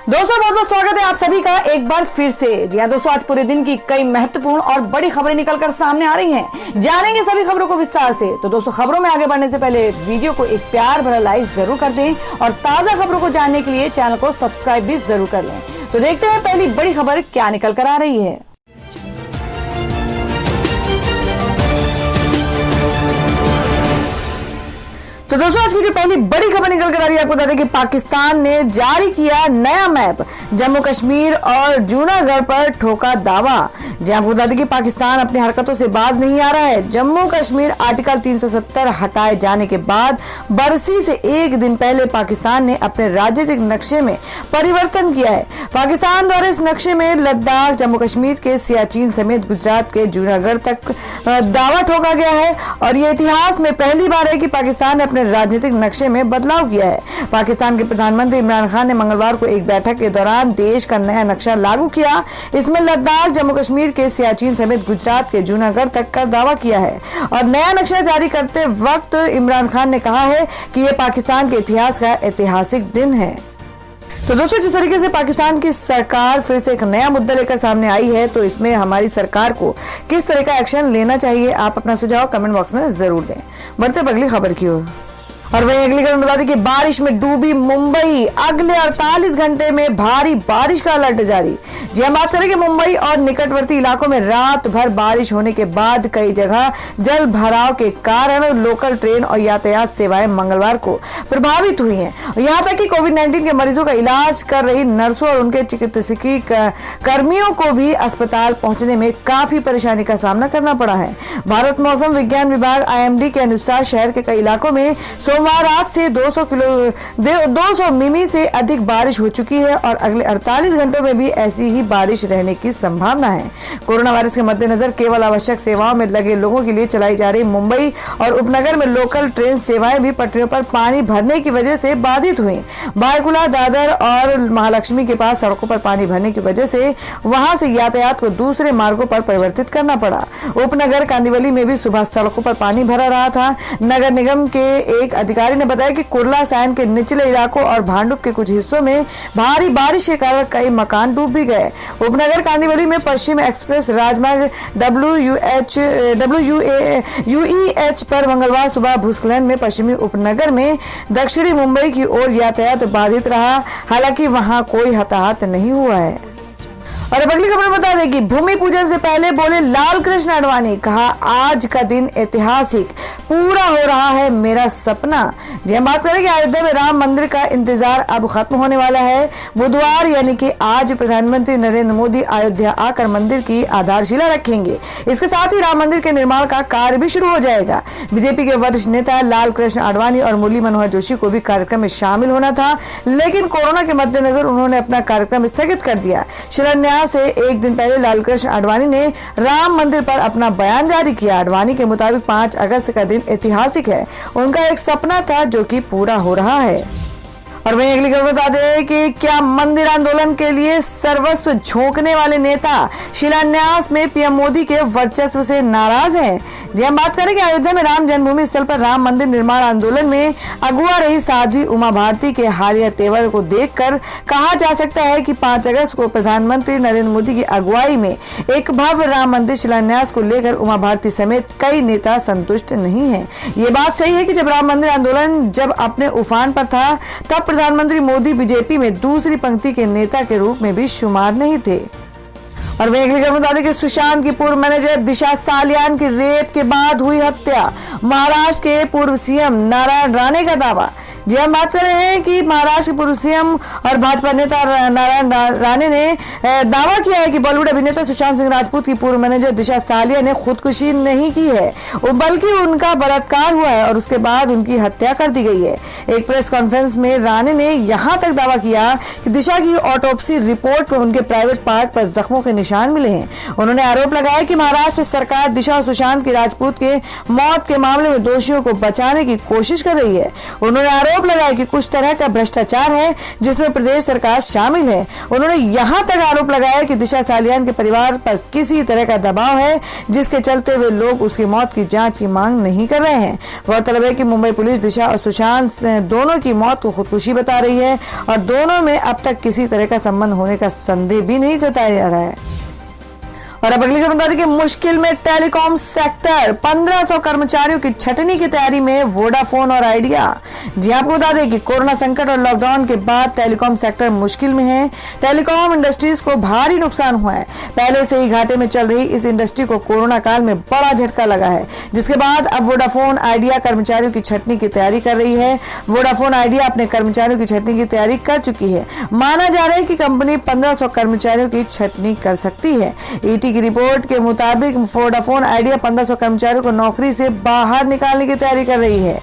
दोस्तों बहुत बहुत स्वागत है आप सभी का एक बार फिर से। जी हाँ दोस्तों, आज पूरे दिन की कई महत्वपूर्ण और बड़ी खबरें निकलकर सामने आ रही हैं। जानेंगे सभी खबरों को विस्तार से। तो दोस्तों, खबरों में आगे बढ़ने से पहले वीडियो को एक प्यार भरा लाइक जरूर कर दें और ताजा खबरों को जानने के लिए चैनल को सब्सक्राइब भी जरूर कर लें। तो देखते हैं पहली बड़ी खबर क्या निकल कर आ रही है। तो दोस्तों, आज की जो पहली बड़ी खबर निकल कर आ रही है, आपको बता दें कि पाकिस्तान ने जारी किया नया मैप, जम्मू कश्मीर और जूनागढ़ पर ठोका दावा। जहां आपको बता दें कि पाकिस्तान अपनी हरकतों से बाज नहीं आ रहा है। जम्मू कश्मीर आर्टिकल 370 हटाए जाने के बाद बरसी से एक दिन पहले पाकिस्तान ने अपने राजनीतिक नक्शे में परिवर्तन किया है। पाकिस्तान द्वारा इस नक्शे में लद्दाख, जम्मू कश्मीर के सियाचिन समेत गुजरात के जूनागढ़ तक दावा ठोका गया है और ये इतिहास में पहली बार है कि पाकिस्तान ने अपने राजनीतिक नक्शे में बदलाव किया है। पाकिस्तान के प्रधानमंत्री इमरान खान ने मंगलवार को एक बैठक के दौरान देश का नया नक्शा लागू किया। इसमें लद्दाख, जम्मू कश्मीर के सियाचिन समेत गुजरात के जूनागढ़ तक का दावा किया है और नया नक्शा जारी करते वक्त इमरान खान ने कहा है कि यह पाकिस्तान के इतिहास का ऐतिहासिक दिन है। तो दोस्तों, जिस तरीके से पाकिस्तान की सरकार फिर से एक नया मुद्दा लेकर सामने आई है, तो इसमें हमारी सरकार को किस तरह का एक्शन लेना चाहिए, आप अपना सुझाव कमेंट बॉक्स में जरूर दें। बढ़ते अगली खबर की ओर। और वहीं अगली खबर बता दें कि बारिश में डूबी मुंबई, अगले 48 घंटे में भारी बारिश का अलर्ट जारी। जी हम बात करें कि मुंबई और निकटवर्ती इलाकों में रात भर बारिश होने के बाद कई जगह जल भराव के कारण लोकल ट्रेन और यातायात सेवाएं मंगलवार को प्रभावित हुई हैं। यहाँ तक कि कोविड-19 के मरीजों का इलाज कर रही नर्सों और उनके चिकित्सकीय कर्मियों को भी अस्पताल पहुंचने में काफी परेशानी का सामना करना पड़ा है। भारत मौसम विज्ञान विभाग IMD के अनुसार शहर के कई इलाकों में सोमवार रात से 200 मिमी से अधिक बारिश हो चुकी है और अगले 48 घंटों में भी ऐसी ही बारिश रहने की संभावना है। कोरोना वायरस के मद्देनजर केवल आवश्यक सेवाओं में लगे लोगों के लिए चलाई जा रही मुंबई और उपनगर में लोकल ट्रेन सेवाएं भी पटरियों पर पानी भरने की वजह से बाधित हुई। बारकुला, दादर और महालक्ष्मी के पास सड़कों पर पानी भरने की वजह से वहां से यातायात को दूसरे मार्गों पर परिवर्तित करना पड़ा। उपनगर कांदिवली में भी सुबह सड़कों पर पानी भरा रहा था। नगर निगम के एक अधिकारी ने बताया कि कुर्ला सायन के निचले इलाकों और भांडुप के कुछ हिस्सों में भारी बारिश के कारण कई मकान डूब भी गए। उपनगर कांदिवली में पश्चिम एक्सप्रेस राजमार्ग WUEH पर मंगलवार सुबह भूस्खलन में पश्चिमी उपनगर में दक्षिणी मुंबई की ओर यातायात बाधित रहा। हालांकि वहां कोई हताहत नहीं हुआ है। और अब अगली खबर बता दें कि भूमि पूजन से पहले बोले लाल कृष्ण आडवाणी, कहा आज का दिन ऐतिहासिक, पूरा हो रहा है मेरा सपना। जी हम बात करें कि अयोध्या में राम मंदिर का इंतजार अब खत्म होने वाला है। बुधवार यानी कि आज प्रधानमंत्री नरेंद्र मोदी अयोध्या आकर मंदिर की आधारशिला रखेंगे। इसके साथ ही राम मंदिर के निर्माण का कार्य भी शुरू हो जाएगा। बीजेपी के वरिष्ठ नेता लाल कृष्ण आडवाणी और मुरली मनोहर जोशी को भी कार्यक्रम में शामिल होना था, लेकिन कोरोना के मद्देनजर उन्होंने अपना कार्यक्रम स्थगित कर दिया। शिलान्यास से एक दिन पहले लालकृष्ण आडवाणी ने राम मंदिर पर अपना बयान जारी किया। आडवाणी के मुताबिक 5 अगस्त का दिन ऐतिहासिक है। उनका एक सपना था जो कि पूरा हो रहा है। और वहीं अगली खबर बता दें कि क्या मंदिर आंदोलन के लिए सर्वस्व झोंकने वाले नेता शिलान्यास में पीएम मोदी के वर्चस्व से नाराज हैं। जी हम बात करें कि अयोध्या में राम जन्मभूमि स्थल पर राम मंदिर निर्माण आंदोलन में अगुआ रही साध्वी उमा भारती के हालिया तेवर को देखकर कहा जा सकता है कि 5 अगस्त को प्रधानमंत्री नरेंद्र मोदी की अगुवाई में एक भव्य राम मंदिर शिलान्यास को लेकर उमा भारती समेत कई नेता संतुष्ट नहीं है। ये बात सही है कि जब राम मंदिर आंदोलन जब अपने उफान पर था, तब प्रधानमंत्री मोदी बीजेपी में दूसरी पंक्ति के नेता के रूप में भी शुमार नहीं थे। और वही अगली खबर बता दें कि सुशांत की पूर्व मैनेजर दिशा सालियान की रेप के बाद हुई हत्या, महाराष्ट्र के पूर्व सीएम नारायण राणे का दावा। जी हम बात कर रहे हैं कि महाराष्ट्र के पूर्व सीएम और भाजपा नेता नारायण राणे ने दावा किया है कि बॉलीवुड अभिनेता सुशांत सिंह राजपूत की पूर्व मैनेजर दिशा सालिया ने खुदकुशी नहीं की है, बल्कि उनका बलात्कार हुआ है और उसके बाद उनकी हत्या कर दी गई है। एक प्रेस कॉन्फ्रेंस में राणे ने यहां तक दावा किया कि दिशा की ऑटोप्सी रिपोर्ट में उनके प्राइवेट पार्ट पर जख्मों के निशान मिले हैं। उन्होंने आरोप लगाया कि महाराष्ट्र सरकार दिशा और सुशांत की राजपूत के मौत के मामले में दोषियों को बचाने की कोशिश कर रही है। उन्होंने आरोप आरोप लगाया कि कुछ तरह का भ्रष्टाचार है जिसमें प्रदेश सरकार शामिल है। उन्होंने यहां तक आरोप लगाया कि दिशा सालियान के परिवार पर किसी तरह का दबाव है जिसके चलते वे लोग उसकी मौत की जांच की मांग नहीं कर रहे हैं। गौरतलब है कि मुंबई पुलिस दिशा और सुशांत दोनों की मौत को खुदकुशी बता रही है और दोनों में अब तक किसी तरह का संबंध होने का संदेह भी नहीं जताया जा रहा है। और अब अगली खबर बता दें कि मुश्किल में टेलीकॉम सेक्टर, 1500 कर्मचारियों की छटनी की तैयारी में वोडाफोन और आइडिया। जी आपको बता दें कि कोरोना संकट और लॉकडाउन के बाद टेलीकॉम सेक्टर मुश्किल में है। टेलीकॉम इंडस्ट्रीज को भारी नुकसान हुआ है। पहले से ही घाटे में चल रही इस इंडस्ट्री को कोरोना काल में बड़ा झटका लगा है, जिसके बाद अब वोडाफोन आइडिया कर्मचारियों की छटनी की तैयारी कर रही है। वोडाफोन आइडिया अपने कर्मचारियों की छटनी की तैयारी कर चुकी है। माना जा रहा है कि कंपनी 1500 कर्मचारियों की छटनी कर सकती है। ईटी की रिपोर्ट के मुताबिक वोडाफोन आइडिया 1500 कर्मचारियों को नौकरी से बाहर निकालने की तैयारी कर रही है।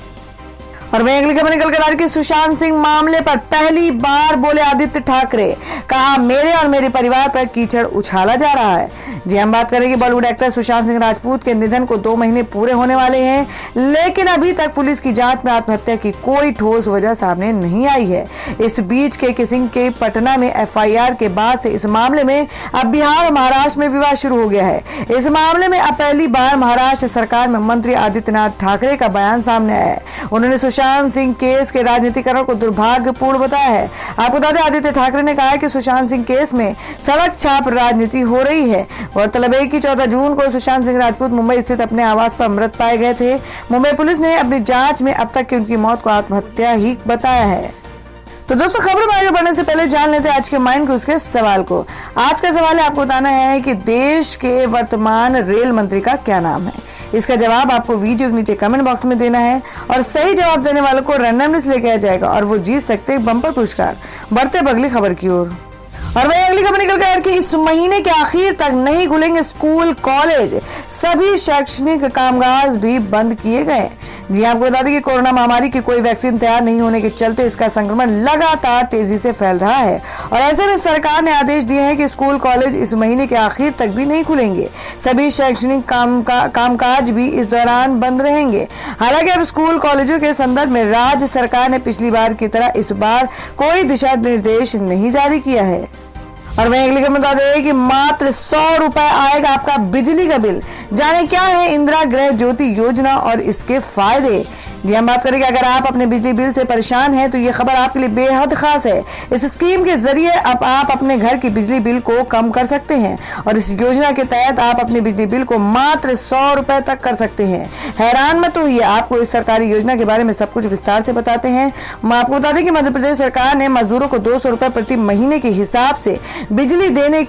और वहीं अगली खबर निकल कर आ रही है कि सुशांत सिंह मामले पर पहली बार बोले आदित्य ठाकरे, कहा मेरे और मेरे परिवार पर कीचड़ उछाला जा रहा है। जी हम बात करेंगे बॉलीवुड एक्टर सुशांत सिंह राजपूत के निधन को 2 महीने पूरे होने वाले हैं, लेकिन अभी तक पुलिस की जांच में आत्महत्या की कोई ठोस वजह सामने नहीं आई है। इस बीच के सिंह के पटना में एफआईआर के बाद से इस मामले में अब बिहार और महाराष्ट्र में विवाद शुरू हो गया है। इस मामले में अब पहली बार महाराष्ट्र सरकार में मंत्री आदित्यनाथ ठाकरे का बयान सामने आया है। उन्होंने सुशांत सिंह केस के राजनीतिकरण को दुर्भाग्यपूर्ण बताया है। आपको बता दें आदित्य ठाकरे ने कहा कि सुशांत सिंह केस में सड़क छाप राजनीति हो रही है। गौरतलब है कि 14 जून को सुशांत सिंह राजपूत मुंबई स्थित अपने आवास पर मृत पाए गए थे। मुंबई पुलिस ने अपनी जांच में अब तक की उनकी मौत को आत्महत्या ही बताया है। तो दोस्तों खबर में आगे बढ़ने से पहले जान लेते हैं आज के माइंड को उसके सवाल को। आज का सवाल है, आपको बताना है कि देश के वर्तमान रेल मंत्री का क्या नाम है। इसका जवाब आपको वीडियो के नीचे कमेंट बॉक्स में देना है और सही जवाब देने वालों को रैंडमली लेके आ जाएगा और वो जीत सकते हैं बम्पर पुरस्कार। बढ़ते अगली खबर की ओर। और वही अगली खबर निकल कर कि इस महीने के आखिर तक नहीं खुलेंगे स्कूल कॉलेज, सभी शैक्षणिक कामकाज भी बंद किए गए। जी आपको बता दें कि कोरोना महामारी की कोई वैक्सीन तैयार नहीं होने के चलते इसका संक्रमण लगातार तेजी से फैल रहा है और ऐसे में सरकार ने आदेश दिए हैं कि स्कूल कॉलेज इस महीने के आखिर तक भी नहीं खुलेंगे। सभी शैक्षणिक कामकाज भी इस दौरान बंद रहेंगे। हालांकि अब स्कूल कॉलेजों के संदर्भ में राज्य सरकार ने पिछली बार की तरह इस बार कोई दिशा निर्देश नहीं जारी किया है। और वहीं अगली खबर बता दें कि मात्र 100 रुपए आएगा आपका बिजली का बिल। जाने क्या है इंदिरा गृह ज्योति योजना और इसके फायदे। जी हम बात करेंगे, अगर आप अपने बिजली बिल से परेशान हैं तो ये खबर आपके लिए बेहद खास है। इस स्कीम के जरिए अब आप अपने घर की बिजली बिल को कम कर सकते हैं और इस योजना के तहत आप अपने बिजली बिल को मात्र 100 रुपए तक कर सकते हैं। हैरान मत होइए, आपको इस सरकारी योजना के बारे में सब कुछ विस्तार से बताते हैं। मैं आपको बता दें कि मध्य प्रदेश सरकार ने मजदूरों को 200 रुपए प्रति महीने के हिसाब से बिजली देने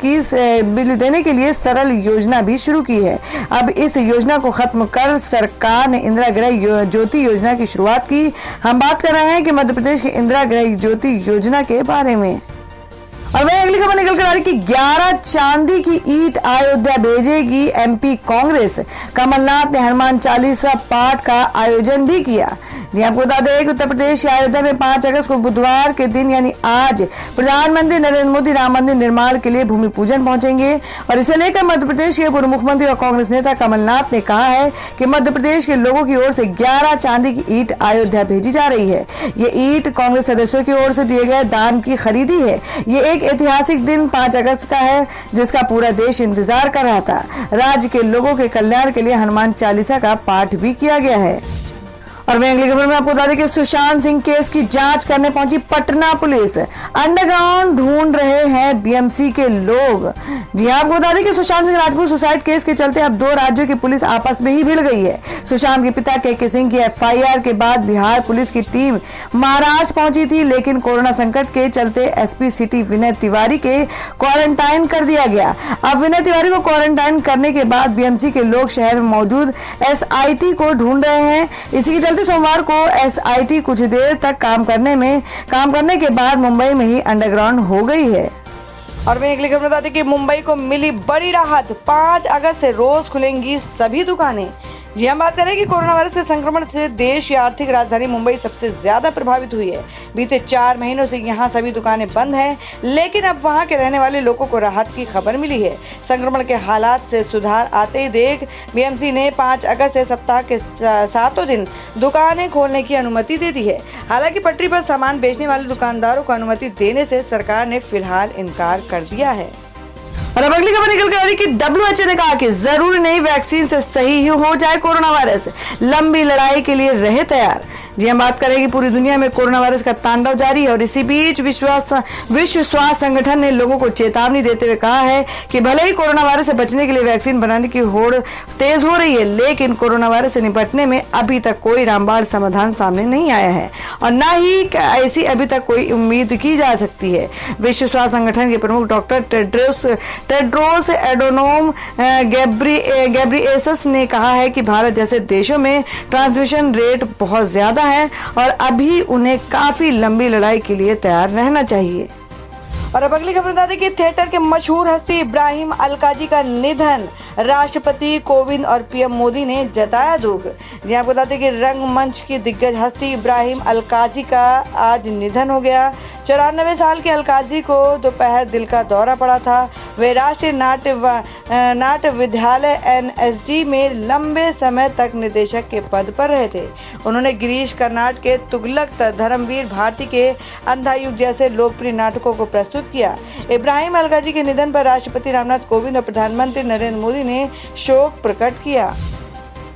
के लिए सरल योजना भी शुरू की है। अब इस योजना को खत्म कर सरकार ने इंदिरा गृह ज्योति योजना की शुरुआत की। हम बात कर रहे हैं कि मध्य प्रदेश की इंदिरा गृह ज्योति योजना के बारे में। और वह अगली खबर निकल कर आ रही कि 11 चांदी की ईंट अयोध्या भेजेगी एमपी कांग्रेस। कमलनाथ ने हनुमान चालीसा पाठ का आयोजन भी किया। जी आपको बता दें कि उत्तर प्रदेश के अयोध्या में 5 अगस्त को बुधवार के दिन यानी आज प्रधानमंत्री नरेंद्र मोदी राम मंदिर निर्माण के लिए भूमि पूजन पहुंचेंगे और इसे लेकर मध्य प्रदेश के पूर्व मुख्यमंत्री और कांग्रेस नेता कमलनाथ ने कहा है कि मध्य प्रदेश के लोगों की ओर से 11 चांदी की ईंट अयोध्या भेजी जा रही है। ये ईंट कांग्रेस सदस्यों की ओर से दिए गए दान की खरीदी है। ये एक ऐतिहासिक दिन 5 अगस्त का है जिसका पूरा देश इंतजार कर रहा था। राज्य के लोगों के कल्याण के लिए हनुमान चालीसा का पाठ भी किया गया है। और वहीं अगली खबर में आपको बता दें कि सुशांत सिंह केस की जांच करने पहुंची पटना पुलिस। अंडरग्राउंड ढूंढ रहे हैं बीएमसी के लोग। जी आपको बता दें कि सुशांत सिंह राजपूत सुसाइड केस के चलते अब 2 राज्यों की पुलिस आपस में ही भिड़ गई है। सुशांत के पिता के सिंह की एफआईआर के बाद बिहार पुलिस की टीम महाराष्ट्र पहुंची थी, लेकिन कोरोना संकट के चलते एसपी सिटी विनय तिवारी के क्वारंटाइन कर दिया गया। अब विनय तिवारी को क्वारंटाइन करने के बाद बीएमसी के लोग शहर में मौजूद एसआईटी को ढूंढ रहे हैं। इसी के सोमवार को एसआईटी कुछ देर तक काम करने के बाद मुंबई में ही अंडरग्राउंड हो गई है। और मैं अगली खबर बता दें कि मुंबई को मिली बड़ी राहत, 5 अगस्त से रोज खुलेंगी सभी दुकानें। जी हम बात करें कि कोरोना वायरस के संक्रमण से देश की आर्थिक राजधानी मुंबई सबसे ज्यादा प्रभावित हुई है। बीते 4 महीनों से यहां सभी दुकानें बंद हैं, लेकिन अब वहां के रहने वाले लोगों को राहत की खबर मिली है। संक्रमण के हालात से सुधार आते ही देख बीएमसी ने 5 अगस्त से सप्ताह के 7 दिन दुकानें खोलने की अनुमति दे दी है। हालांकि पटरी पर सामान बेचने वाले दुकानदारों को अनुमति देने से सरकार ने फिलहाल इनकार कर दिया है। और अब अगली खबर निकल कर आ रही कि WHO ने कहा कि जरूरी नहीं वैक्सीन से सही ही हो जाए कोरोना वायरस, लंबी लड़ाई के लिए रहे तैयार। जी हम बात करें कि पूरी दुनिया में कोरोना वायरस का तांडव जारी है और इसी बीच विश्व स्वास्थ्य संगठन ने लोगों को चेतावनी देते हुए कहा है कि भले ही कोरोना वायरस से बचने के लिए वैक्सीन बनाने की होड़ तेज हो रही है, लेकिन कोरोना वायरस से निपटने में अभी तक कोई रामबाण समाधान सामने नहीं आया है और न ही ऐसी अभी तक कोई उम्मीद की जा सकती है। विश्व स्वास्थ्य संगठन के प्रमुख डॉक्टर टेड्रोस एडोनोम गैब्रिएसस ने कहा है कि भारत जैसे देशों में ट्रांसमिशन रेट बहुत ज्यादा है और अभी उन्हें काफी लंबी लड़ाई के लिए तैयार रहना चाहिए। और अब अगली खबर बता दें कि थिएटर के मशहूर हस्ती इब्राहिम अलकाजी का निधन, राष्ट्रपति कोविंद और पीएम मोदी ने जताया दुख। जी आपको बता दें कि रंगमंच की दिग्गज हस्ती इब्राहिम अलकाजी का आज निधन हो गया। 94 साल के अलकाजी को दोपहर दिल का दौरा पड़ा था। वे राष्ट्रीय नाट्य विद्यालय NSD में लंबे समय तक निदेशक के पद पर रहे थे। उन्होंने गिरीश कर्नाड के तुगलक, धर्मवीर भारती के अंधायुग जैसे लोकप्रिय नाटकों को प्रस्तुत किया। इब्राहिम अलकाजी के निधन पर राष्ट्रपति रामनाथ कोविंद और प्रधानमंत्री नरेंद्र मोदी ने शोक प्रकट किया।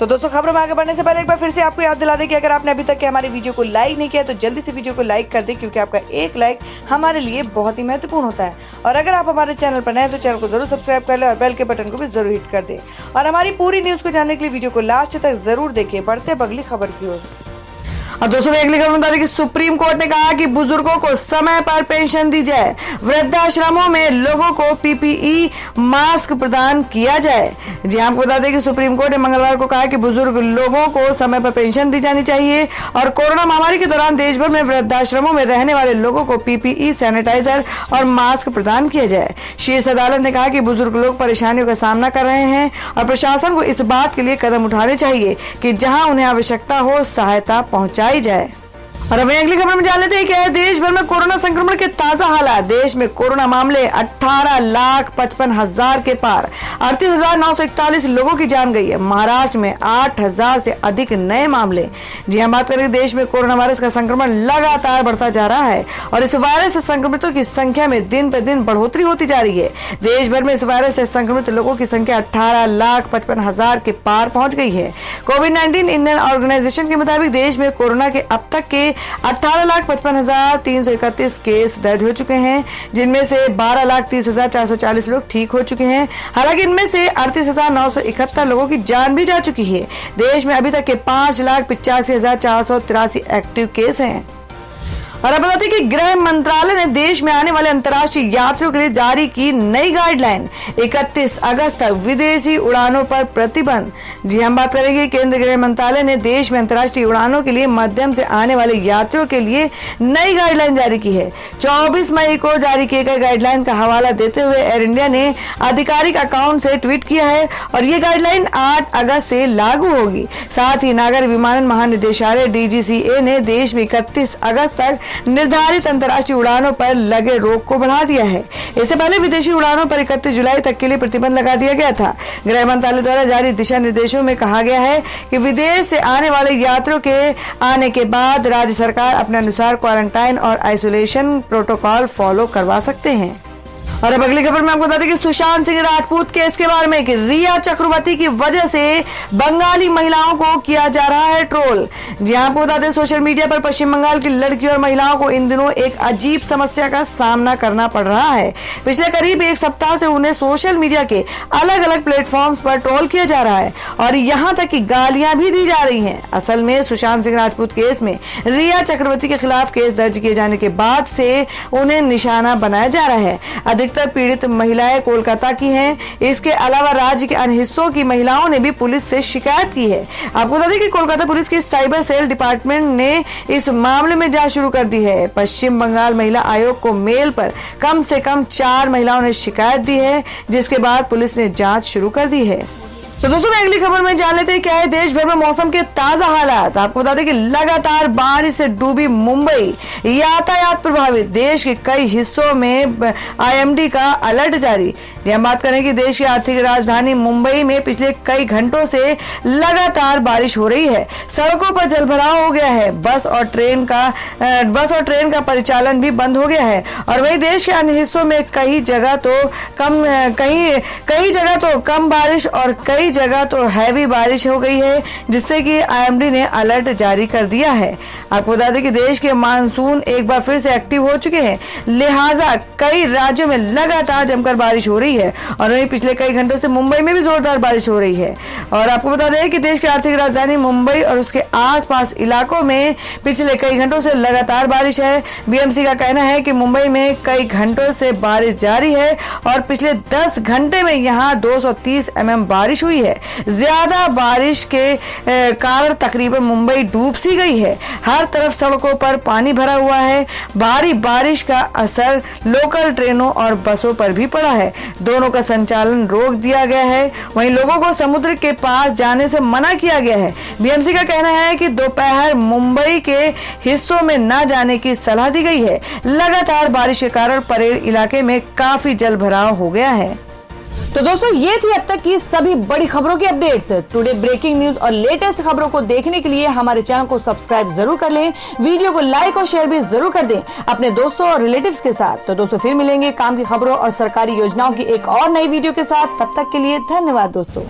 तो दोस्तों खबरों में आगे बढ़ने से पहले एक बार फिर से आपको याद दिला दें कि अगर आपने अभी तक हमारी वीडियो को लाइक नहीं किया तो जल्दी से वीडियो को लाइक कर दें, क्योंकि आपका एक लाइक हमारे लिए बहुत ही महत्वपूर्ण होता है। और अगर आप हमारे चैनल पर नए हैं तो चैनल को जरूर सब्सक्राइब कर लें और बेल के बटन को भी जरूर हिट कर दें। और हमारी पूरी न्यूज को जानने के लिए वीडियो को लास्ट तक जरूर देखिए। बढ़ते अगली खबर की ओर। और दोस्तों अगली खबर बता दें कि सुप्रीम कोर्ट ने कहा कि बुजुर्गों को समय पर पेंशन दी जाए, वृद्धाश्रमों में लोगों को PPE मास्क प्रदान किया जाए। जी आपको बता दें कि सुप्रीम कोर्ट ने मंगलवार को कहा कि बुजुर्ग लोगों को समय पर पेंशन दी जानी चाहिए और कोरोना महामारी के दौरान देश भर में वृद्धाश्रमों में रहने वाले लोगों को PPE, सैनिटाइजर और मास्क प्रदान किया जाए। शीर्ष अदालत ने कहा कि बुजुर्ग लोग परेशानियों का सामना कर रहे हैं और प्रशासन को इस बात के लिए कदम उठाने चाहिए कि जहां उन्हें आवश्यकता हो सहायता पहुंचाई जाए। और अब अगली खबर में जान लेते हैं कि देश भर में कोरोना संक्रमण के ताजा हालात। देश में कोरोना मामले 18,55,000 के पार, 38,941 लोगों की जान गई है। महाराष्ट्र में 8,000 से अधिक नए मामले। जी हम बात करें देश में कोरोना वायरस का संक्रमण लगातार बढ़ता जा रहा है और इस वायरस से संक्रमितों की संख्या में दिन प्रतिदिन बढ़ोतरी होती जा रही है। देश भर में इस वायरस से संक्रमित लोगों की संख्या 18,55,000 के पार पहुंच गई है। कोविड-19 इंडियन ऑर्गेनाइजेशन के मुताबिक देश में कोरोना के अब तक के 18,55,331 केस दर्ज हो चुके हैं, जिनमें से 12,30,440 लोग ठीक हो चुके हैं। हालांकि इनमें से 38,971 लोगों की जान भी जा चुकी है। देश में अभी तक के 5,85,483 एक्टिव केस हैं। और अब बताते हैं कि गृह मंत्रालय ने देश में आने वाले अंतर्राष्ट्रीय यात्रियों के लिए जारी की नई गाइडलाइन। 31 अगस्त तक विदेशी उड़ानों पर प्रतिबंध। जी हम बात करेंगे केंद्रीय गृह मंत्रालय ने देश में अंतर्राष्ट्रीय उड़ानों के लिए माध्यम से आने वाले यात्रियों के लिए नई गाइडलाइन जारी की है। 24 मई को जारी किए गए गाइडलाइन का हवाला देते हुए एयर इंडिया ने आधिकारिक अकाउंट से ट्वीट किया है और ये गाइडलाइन 8 अगस्त से लागू होगी। साथ ही नागर विमानन महानिदेशालय DGCA ने देश में 31 अगस्त तक निर्धारित अंतर्राष्ट्रीय उड़ानों पर लगे रोक को बढ़ा दिया है। इससे पहले विदेशी उड़ानों पर 31 जुलाई तक के लिए प्रतिबंध लगा दिया गया था। गृह मंत्रालय द्वारा जारी दिशा निर्देशों में कहा गया है कि विदेश से आने वाले यात्रियों के आने के बाद राज्य सरकार अपने अनुसार क्वारंटाइन और आइसोलेशन प्रोटोकॉल फॉलो करवा सकते हैं। और अब अगली खबर में आपको बता दें कि सुशांत सिंह राजपूत केस के बारे में कि रिया चक्रवर्ती की वजह से बंगाली महिलाओं को किया जा रहा है ट्रोल। जी आपको बता दें सोशल मीडिया पर पश्चिम बंगाल की लड़कियों और महिलाओं को इन दिनों एक अजीब समस्या का सामना करना पड़ रहा है। पिछले करीब एक सप्ताह से उन्हें सोशल मीडिया के अलग अलग प्लेटफॉर्म्स पर ट्रोल किया जा रहा है और यहाँ तक कि गालियां भी दी जा रही हैं। असल में सुशांत सिंह राजपूत केस में रिया चक्रवर्ती के खिलाफ केस दर्ज किए जाने के बाद से उन्हें निशाना बनाया जा रहा है। अधिकतर पीड़ित महिलाएं कोलकाता की हैं। इसके अलावा राज्य के अन्य हिस्सों की महिलाओं ने भी पुलिस से शिकायत की है। आपको बता दें कि कोलकाता पुलिस के साइबर सेल डिपार्टमेंट ने इस मामले में जांच शुरू कर दी है। पश्चिम बंगाल महिला आयोग को मेल पर कम से कम 4 महिलाओं ने शिकायत दी है, जिसके बाद पुलिस ने जांच शुरू कर दी है। तो दोस्तों अगली खबर में जान लेते हैं क्या है देश भर में मौसम के ताजा हालात। आपको बता दें कि लगातार बारिश से डूबी मुंबई, यातायात प्रभावित, देश के कई हिस्सों में आईएमडी का अलर्ट जारी। हम बात करें कि देश की आर्थिक राजधानी मुंबई में पिछले कई घंटों से लगातार बारिश हो रही है। सड़कों पर जलभराव हो गया है। बस और ट्रेन का परिचालन भी बंद हो गया है। और वहीं देश के अन्य हिस्सों में कई जगह तो कम बारिश और कई जगह तो हैवी बारिश हो गई है, जिससे कि आईएमडी ने अलर्ट जारी कर दिया है। आपको बता दें कि देश के मानसून एक बार फिर से एक्टिव हो चुके हैं, लिहाजा कई राज्यों में लगातार जमकर बारिश हो रही है। और वहीं पिछले कई घंटों से मुंबई में भी जोरदार बारिश हो रही है। और आपको बता दें कि देश की आर्थिक राजधानी मुंबई और उसके आसपास इलाकों में पिछले कई घंटों से लगातार बारिश है। बीएमसी का कहना है कि मुंबई में कई घंटों से बारिश जारी है और पिछले 10 घंटे में यहां 230 mm बारिश हुई है। ज्यादा बारिश के कारण तकरीबन मुंबई डूब सी गई है। हर तरफ सड़कों पर पानी भरा हुआ है। भारी बारिश का असर लोकल ट्रेनों और बसों पर भी पड़ा है। दोनों का संचालन रोक दिया गया है। वहीं लोगों को समुद्र के पास जाने से मना किया गया है। बीएमसी का कहना है कि दोपहर मुंबई के हिस्सों में न जाने की सलाह दी गई है। लगातार बारिश के कारण परेड इलाके में काफी जलभराव हो गया है। तो दोस्तों ये थी अब तक की सभी बड़ी खबरों की अपडेट्स। टुडे ब्रेकिंग न्यूज और लेटेस्ट खबरों को देखने के लिए हमारे चैनल को सब्सक्राइब जरूर कर लें। वीडियो को लाइक और शेयर भी जरूर कर दें अपने दोस्तों और रिलेटिव्स के साथ। तो दोस्तों फिर मिलेंगे काम की खबरों और सरकारी योजनाओं की एक और नई वीडियो के साथ। तब तक के लिए धन्यवाद दोस्तों।